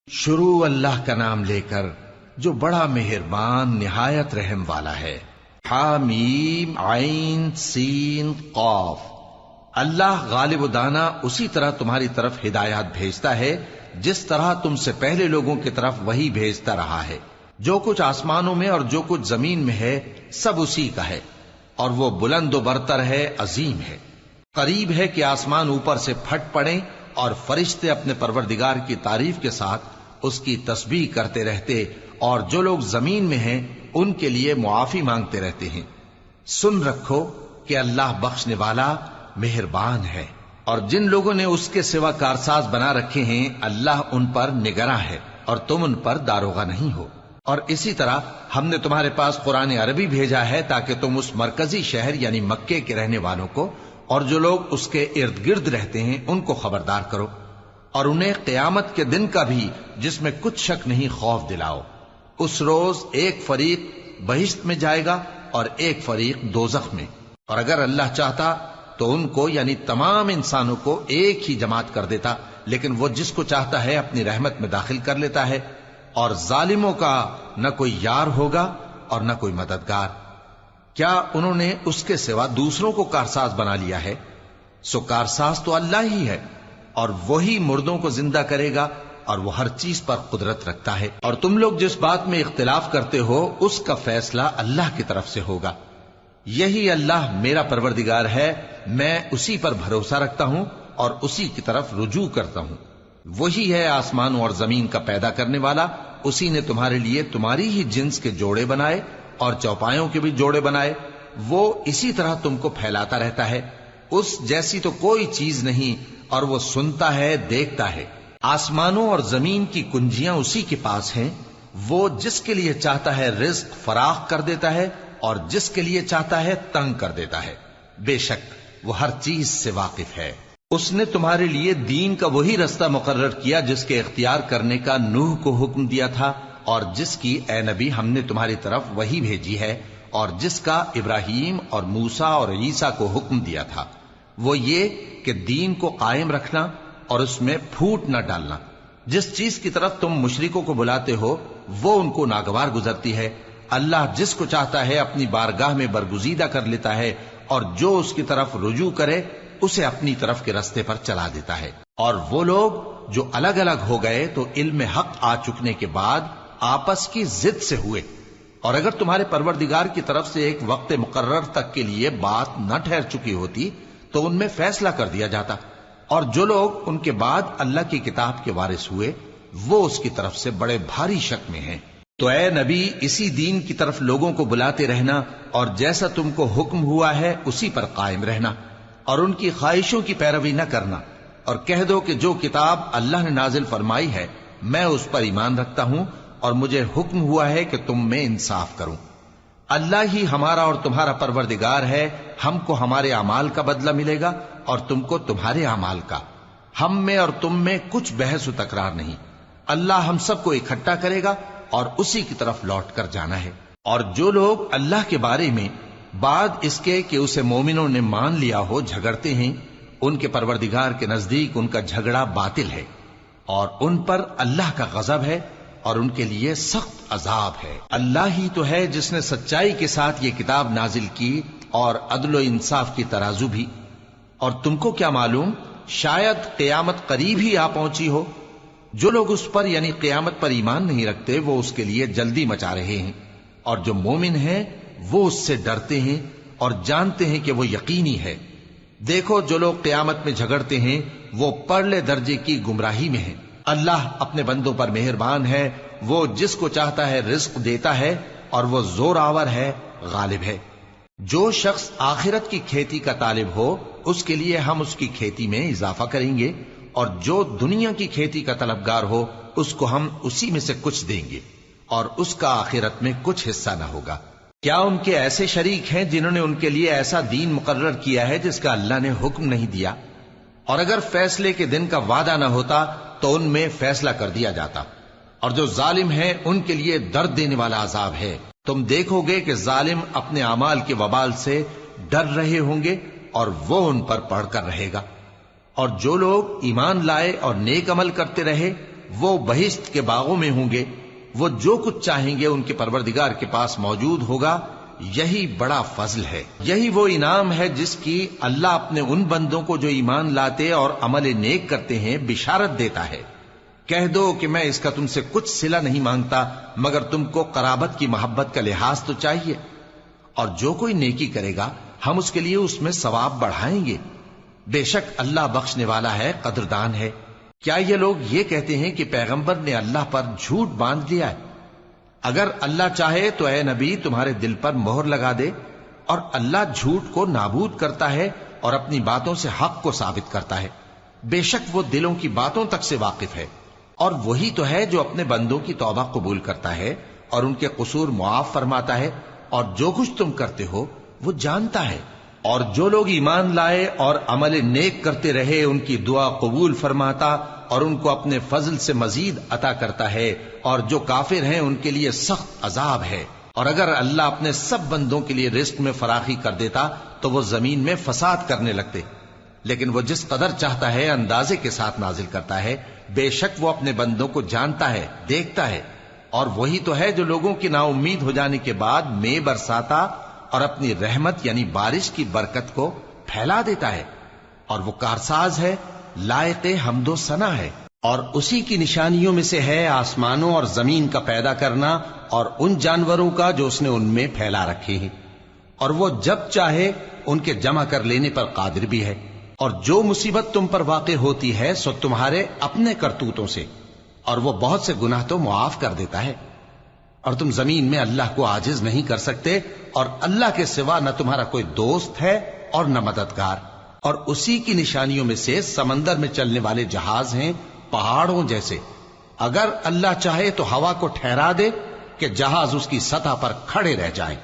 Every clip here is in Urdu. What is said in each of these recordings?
شروع اللہ کا نام لے کر جو بڑا مہربان نہایت رحم والا ہے۔ حامیم عین سین قاف۔ اللہ غالب و دانا اسی طرح تمہاری طرف ہدایات بھیجتا ہے جس طرح تم سے پہلے لوگوں کی طرف وہی بھیجتا رہا ہے۔ جو کچھ آسمانوں میں اور جو کچھ زمین میں ہے سب اسی کا ہے، اور وہ بلند و برتر ہے، عظیم ہے۔ قریب ہے کہ آسمان اوپر سے پھٹ پڑیں اور فرشتے اپنے پروردگار کی تعریف کے ساتھ اس کی تسبیح کرتے رہتے، اور جو لوگ زمین میں ہیں ان کے لیے معافی مانگتے رہتے ہیں۔ سن رکھو کہ اللہ بخشنے والا مہربان ہے، اور جن لوگوں نے اس کے سوا کارساز بنا رکھے ہیں اللہ ان پر نگراں ہے، اور تم ان پر داروغہ نہیں ہو۔ اور اسی طرح ہم نے تمہارے پاس قرآن عربی بھیجا ہے تاکہ تم اس مرکزی شہر یعنی مکے کے رہنے والوں کو اور جو لوگ اس کے ارد گرد رہتے ہیں ان کو خبردار کرو، اور انہیں قیامت کے دن کا بھی جس میں کچھ شک نہیں خوف دلاؤ۔ اس روز ایک فریق بہشت میں جائے گا اور ایک فریق دوزخ میں، اور اگر اللہ چاہتا تو ان کو یعنی تمام انسانوں کو ایک ہی جماعت کر دیتا، لیکن وہ جس کو چاہتا ہے اپنی رحمت میں داخل کر لیتا ہے، اور ظالموں کا نہ کوئی یار ہوگا اور نہ کوئی مددگار۔ کیا انہوں نے اس کے سوا دوسروں کو کارساز بنا لیا ہے؟ سو کارساز تو اللہ ہی ہے، اور وہی مردوں کو زندہ کرے گا، اور وہ ہر چیز پر قدرت رکھتا ہے۔ اور تم لوگ جس بات میں اختلاف کرتے ہو اس کا فیصلہ اللہ کی طرف سے ہوگا۔ یہی اللہ میرا پروردگار ہے، میں اسی پر بھروسہ رکھتا ہوں اور اسی کی طرف رجوع کرتا ہوں۔ وہی ہے آسمانوں اور زمین کا پیدا کرنے والا، اسی نے تمہارے لیے تمہاری ہی جنس کے جوڑے بنائے اور چوپایوں کے بھی جوڑے بنائے۔ وہ اسی طرح تم کو پھیلاتا رہتا ہے، اس جیسی تو کوئی چیز نہیں، اور وہ سنتا ہے، دیکھتا ہے۔ آسمانوں اور زمین کی کنجیاں اسی کے پاس ہیں، وہ جس کے لیے چاہتا ہے رزق فراخ کر دیتا ہے اور جس کے لیے چاہتا ہے تنگ کر دیتا ہے۔ بے شک وہ ہر چیز سے واقف ہے۔ اس نے تمہارے لیے دین کا وہی رستہ مقرر کیا جس کے اختیار کرنے کا نوح کو حکم دیا تھا، اور جس کی اے نبی ہم نے تمہاری طرف وہی بھیجی ہے، اور جس کا ابراہیم اور موسیٰ اور عیسیٰ کو حکم دیا تھا۔ وہ یہ کہ دین کو قائم رکھنا اور اس میں پھوٹ نہ ڈالنا۔ جس چیز کی طرف تم مشرکوں کو بلاتے ہو وہ ان کو ناگوار گزرتی ہے۔ اللہ جس کو چاہتا ہے اپنی بارگاہ میں برگزیدہ کر لیتا ہے، اور جو اس کی طرف رجوع کرے اسے اپنی طرف کے رستے پر چلا دیتا ہے۔ اور وہ لوگ جو الگ الگ ہو گئے تو علم حق آ چکنے کے بعد آپس کی ضد سے ہوئے، اور اگر تمہارے پروردگار کی طرف سے ایک وقت مقرر تک کے لیے بات نہ ٹھہر چکی ہوتی تو ان میں فیصلہ کر دیا جاتا، اور جو لوگ ان کے بعد اللہ کی کتاب کے وارث ہوئے وہ اس کی طرف سے بڑے بھاری شک میں ہیں۔ تو اے نبی اسی دین کی طرف لوگوں کو بلاتے رہنا، اور جیسا تم کو حکم ہوا ہے اسی پر قائم رہنا، اور ان کی خواہشوں کی پیروی نہ کرنا، اور کہہ دو کہ جو کتاب اللہ نے نازل فرمائی ہے میں اس پر ایمان رکھتا ہوں، اور مجھے حکم ہوا ہے کہ تم میں انصاف کروں۔ اللہ ہی ہمارا اور تمہارا پروردگار ہے، ہم کو ہمارے اعمال کا بدلہ ملے گا اور تم کو تمہارے اعمال کا۔ ہم میں اور تم میں کچھ بحث و تکرار نہیں، اللہ ہم سب کو اکٹھا کرے گا اور اسی کی طرف لوٹ کر جانا ہے۔ اور جو لوگ اللہ کے بارے میں بعد اس کے کہ اسے مومنوں نے مان لیا ہو جھگڑتے ہیں، ان کے پروردگار کے نزدیک ان کا جھگڑا باطل ہے، اور ان پر اللہ کا غضب ہے اور ان کے لیے سخت عذاب ہے۔ اللہ ہی تو ہے جس نے سچائی کے ساتھ یہ کتاب نازل کی اور عدل و انصاف کی ترازو بھی۔ اور تم کو کیا معلوم، شاید قیامت قریب ہی آ پہنچی ہو۔ جو لوگ اس پر یعنی قیامت پر ایمان نہیں رکھتے وہ اس کے لیے جلدی مچا رہے ہیں، اور جو مومن ہیں وہ اس سے ڈرتے ہیں اور جانتے ہیں کہ وہ یقینی ہے۔ دیکھو جو لوگ قیامت میں جھگڑتے ہیں وہ پرلے درجے کی گمراہی میں ہیں۔ اللہ اپنے بندوں پر مہربان ہے، وہ جس کو چاہتا ہے رزق دیتا ہے، اور وہ زور آور ہے، غالب ہے۔ جو شخص آخرت کی کھیتی کا طالب ہو اس کے لیے ہم اس کی کھیتی میں اضافہ کریں گے، اور جو دنیا کی کھیتی کا طلبگار ہو اس کو ہم اسی میں سے کچھ دیں گے، اور اس کا آخرت میں کچھ حصہ نہ ہوگا۔ کیا ان کے ایسے شریک ہیں جنہوں نے ان کے لیے ایسا دین مقرر کیا ہے جس کا اللہ نے حکم نہیں دیا؟ اور اگر فیصلے کے دن کا وعدہ نہ ہوتا تو ان میں فیصلہ کر دیا جاتا، اور جو ظالم ہیں ان کے لیے درد دینے والا عذاب ہے۔ تم دیکھو گے کہ ظالم اپنے اعمال کے وبال سے ڈر رہے ہوں گے اور وہ ان پر پڑھ کر رہے گا، اور جو لوگ ایمان لائے اور نیک عمل کرتے رہے وہ بہشت کے باغوں میں ہوں گے، وہ جو کچھ چاہیں گے ان کے پروردگار کے پاس موجود ہوگا۔ یہی بڑا فضل ہے، یہی وہ انعام ہے جس کی اللہ اپنے ان بندوں کو جو ایمان لاتے اور عمل نیک کرتے ہیں بشارت دیتا ہے۔ کہہ دو کہ میں اس کا تم سے کچھ صلہ نہیں مانگتا مگر تم کو قرابت کی محبت کا لحاظ تو چاہیے، اور جو کوئی نیکی کرے گا ہم اس کے لیے اس میں ثواب بڑھائیں گے۔ بے شک اللہ بخشنے والا ہے، قدردان ہے۔ کیا یہ لوگ یہ کہتے ہیں کہ پیغمبر نے اللہ پر جھوٹ باندھ دیا ہے؟ اگر اللہ چاہے تو اے نبی تمہارے دل پر مہر لگا دے، اور اللہ جھوٹ کو نابود کرتا ہے اور اپنی باتوں سے حق کو ثابت کرتا ہے۔ بے شک وہ دلوں کی باتوں تک سے واقف ہے، اور وہی تو ہے جو اپنے بندوں کی توبہ قبول کرتا ہے اور ان کے قصور معاف فرماتا ہے، اور جو کچھ تم کرتے ہو وہ جانتا ہے۔ اور جو لوگ ایمان لائے اور عمل نیک کرتے رہے ان کی دعا قبول فرماتا اور ان کو اپنے فضل سے مزید عطا کرتا ہے، اور جو کافر ہیں ان کے لیے سخت عذاب ہے۔ اور اگر اللہ اپنے سب بندوں کے لیے رزق میں فراخی کر دیتا تو وہ زمین میں فساد کرنے لگتے، لیکن وہ جس قدر چاہتا ہے اندازے کے ساتھ نازل کرتا ہے۔ بے شک وہ اپنے بندوں کو جانتا ہے، دیکھتا ہے، اور وہی تو ہے جو لوگوں کی نا امید ہو جانے کے بعد میں برساتا اور اپنی رحمت یعنی بارش کی برکت کو پھیلا دیتا ہے، اور وہ کارساز ہے، لائق حمد و ثنا ہے۔ اور اسی کی نشانیوں میں سے ہے آسمانوں اور زمین کا پیدا کرنا اور ان جانوروں کا جو اس نے ان میں پھیلا رکھے ہیں، اور وہ جب چاہے ان کے جمع کر لینے پر قادر بھی ہے۔ اور جو مصیبت تم پر واقع ہوتی ہے سو تمہارے اپنے کرتوتوں سے، اور وہ بہت سے گناہ تو معاف کر دیتا ہے۔ اور تم زمین میں اللہ کو عاجز نہیں کر سکتے، اور اللہ کے سوا نہ تمہارا کوئی دوست ہے اور نہ مددگار۔ اور اسی کی نشانیوں میں سے سمندر میں چلنے والے جہاز ہیں پہاڑوں جیسے۔ اگر اللہ چاہے تو ہوا کو ٹھہرا دے کہ جہاز اس کی سطح پر کھڑے رہ جائیں۔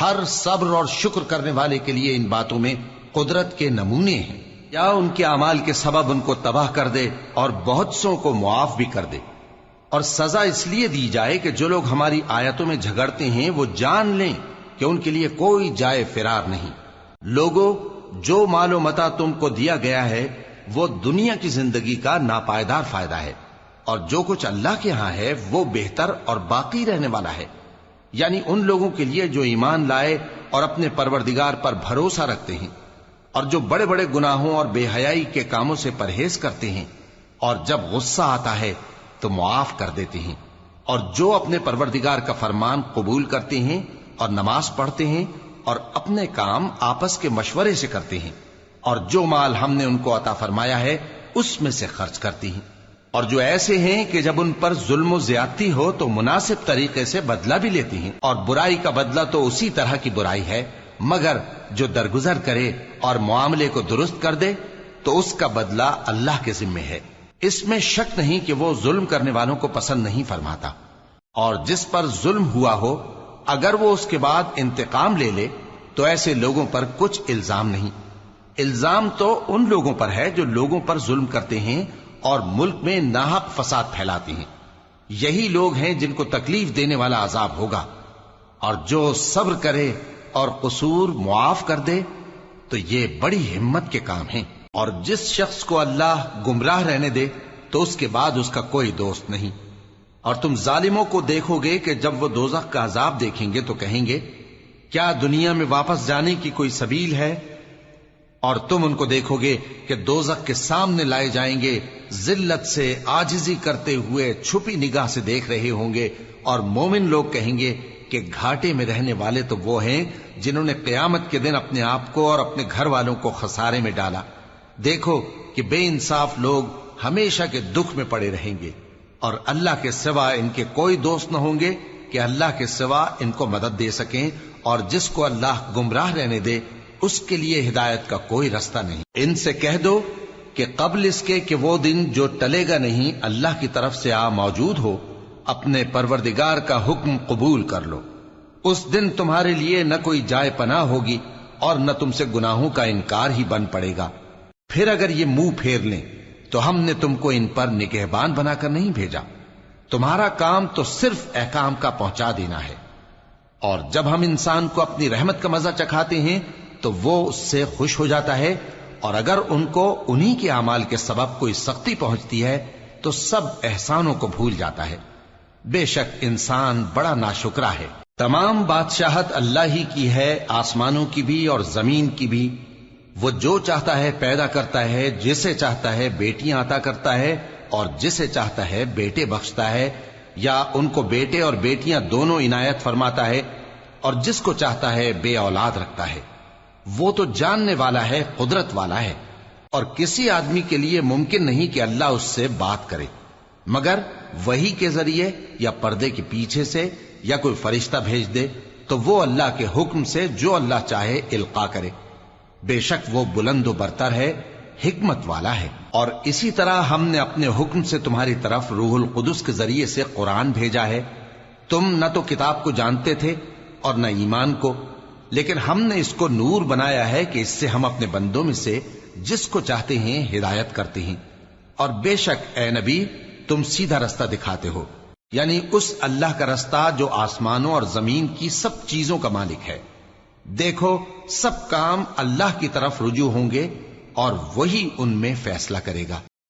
ہر صبر اور شکر کرنے والے کے لیے ان باتوں میں قدرت کے نمونے ہیں۔ یا ان کے اعمال کے سبب ان کو تباہ کر دے اور بہت سو کو معاف بھی کر دے۔ اور سزا اس لیے دی جائے کہ جو لوگ ہماری آیتوں میں جھگڑتے ہیں وہ جان لیں کہ ان کے لیے کوئی جائے فرار نہیں۔ لوگوں، جو مال و متاع تم کو دیا گیا ہے وہ دنیا کی زندگی کا ناپائیدار فائدہ ہے، اور جو کچھ اللہ کے ہاں ہے وہ بہتر اور باقی رہنے والا ہے، یعنی ان لوگوں کے لیے جو ایمان لائے اور اپنے پروردگار پر بھروسہ رکھتے ہیں، اور جو بڑے بڑے گناہوں اور بے حیائی کے کاموں سے پرہیز کرتے ہیں، اور جب غصہ آتا ہے تو معاف کر دیتے ہیں، اور جو اپنے پروردگار کا فرمان قبول کرتے ہیں اور نماز پڑھتے ہیں اور اپنے کام آپس کے مشورے سے کرتے ہیں، اور جو مال ہم نے ان کو عطا فرمایا ہے اس میں سے خرچ کرتی ہیں۔ اور جو ایسے ہیں کہ جب ان پر ظلم و زیادتی ہو تو مناسب طریقے سے بدلہ بھی لیتی ہیں، اور برائی کا بدلہ تو اسی طرح کی برائی ہے، مگر جو درگزر کرے اور معاملے کو درست کر دے تو اس کا بدلہ اللہ کے ذمے ہے۔ اس میں شک نہیں کہ وہ ظلم کرنے والوں کو پسند نہیں فرماتا۔ اور جس پر ظلم ہوا ہو اگر وہ اس کے بعد انتقام لے لے تو ایسے لوگوں پر کچھ الزام نہیں۔ الزام تو ان لوگوں پر ہے جو لوگوں پر ظلم کرتے ہیں اور ملک میں ناحق فساد پھیلاتے ہیں۔ یہی لوگ ہیں جن کو تکلیف دینے والا عذاب ہوگا۔ اور جو صبر کرے اور قصور معاف کر دے تو یہ بڑی ہمت کے کام ہیں۔ اور جس شخص کو اللہ گمراہ رہنے دے تو اس کے بعد اس کا کوئی دوست نہیں۔ اور تم ظالموں کو دیکھو گے کہ جب وہ دوزخ کا عذاب دیکھیں گے تو کہیں گے کیا دنیا میں واپس جانے کی کوئی سبیل ہے؟ اور تم ان کو دیکھو گے کہ دوزخ کے سامنے لائے جائیں گے، ذلت سے عاجزی کرتے ہوئے چھپی نگاہ سے دیکھ رہے ہوں گے، اور مومن لوگ کہیں گے کہ گھاٹے میں رہنے والے تو وہ ہیں جنہوں نے قیامت کے دن اپنے آپ کو اور اپنے گھر والوں کو خسارے میں ڈالا۔ دیکھو کہ بے انصاف لوگ ہمیشہ کے دکھ میں پڑے رہیں گے، اور اللہ کے سوا ان کے کوئی دوست نہ ہوں گے کہ اللہ کے سوا ان کو مدد دے سکیں، اور جس کو اللہ گمراہ رہنے دے اس کے لیے ہدایت کا کوئی رستہ نہیں۔ ان سے کہہ دو کہ قبل اس کے کہ وہ دن جو ٹلے گا نہیں اللہ کی طرف سے آ موجود ہو، اپنے پروردگار کا حکم قبول کر لو۔ اس دن تمہارے لیے نہ کوئی جائے پناہ ہوگی اور نہ تم سے گناہوں کا انکار ہی بن پڑے گا۔ پھر اگر یہ منہ پھیر لیں تو ہم نے تم کو ان پر نگہبان بنا کر نہیں بھیجا، تمہارا کام تو صرف احکام کا پہنچا دینا ہے۔ اور جب ہم انسان کو اپنی رحمت کا مزہ چکھاتے ہیں تو وہ اس سے خوش ہو جاتا ہے، اور اگر ان کو انہی کے اعمال کے سبب کوئی سختی پہنچتی ہے تو سب احسانوں کو بھول جاتا ہے۔ بے شک انسان بڑا ناشکرا ہے۔ تمام بادشاہت اللہ ہی کی ہے، آسمانوں کی بھی اور زمین کی بھی۔ وہ جو چاہتا ہے پیدا کرتا ہے، جسے چاہتا ہے بیٹیاں عطا کرتا ہے اور جسے چاہتا ہے بیٹے بخشتا ہے، یا ان کو بیٹے اور بیٹیاں دونوں عنایت فرماتا ہے، اور جس کو چاہتا ہے بے اولاد رکھتا ہے۔ وہ تو جاننے والا ہے، قدرت والا ہے، اور کسی آدمی کے لیے ممکن نہیں کہ اللہ اس سے بات کرے مگر وحی کے ذریعے یا پردے کے پیچھے سے، یا کوئی فرشتہ بھیج دے تو وہ اللہ کے حکم سے جو اللہ چاہے القا کرے۔ بے شک وہ بلند و برتر ہے، حکمت والا ہے۔ اور اسی طرح ہم نے اپنے حکم سے تمہاری طرف روح القدس کے ذریعے سے قرآن بھیجا ہے۔ تم نہ تو کتاب کو جانتے تھے اور نہ ایمان کو، لیکن ہم نے اس کو نور بنایا ہے کہ اس سے ہم اپنے بندوں میں سے جس کو چاہتے ہیں ہدایت کرتے ہیں۔ اور بے شک اے نبی تم سیدھا رستہ دکھاتے ہو، یعنی اس اللہ کا رستہ جو آسمانوں اور زمین کی سب چیزوں کا مالک ہے۔ دیکھو سب کام اللہ کی طرف رجوع ہوں گے اور وہی ان میں فیصلہ کرے گا۔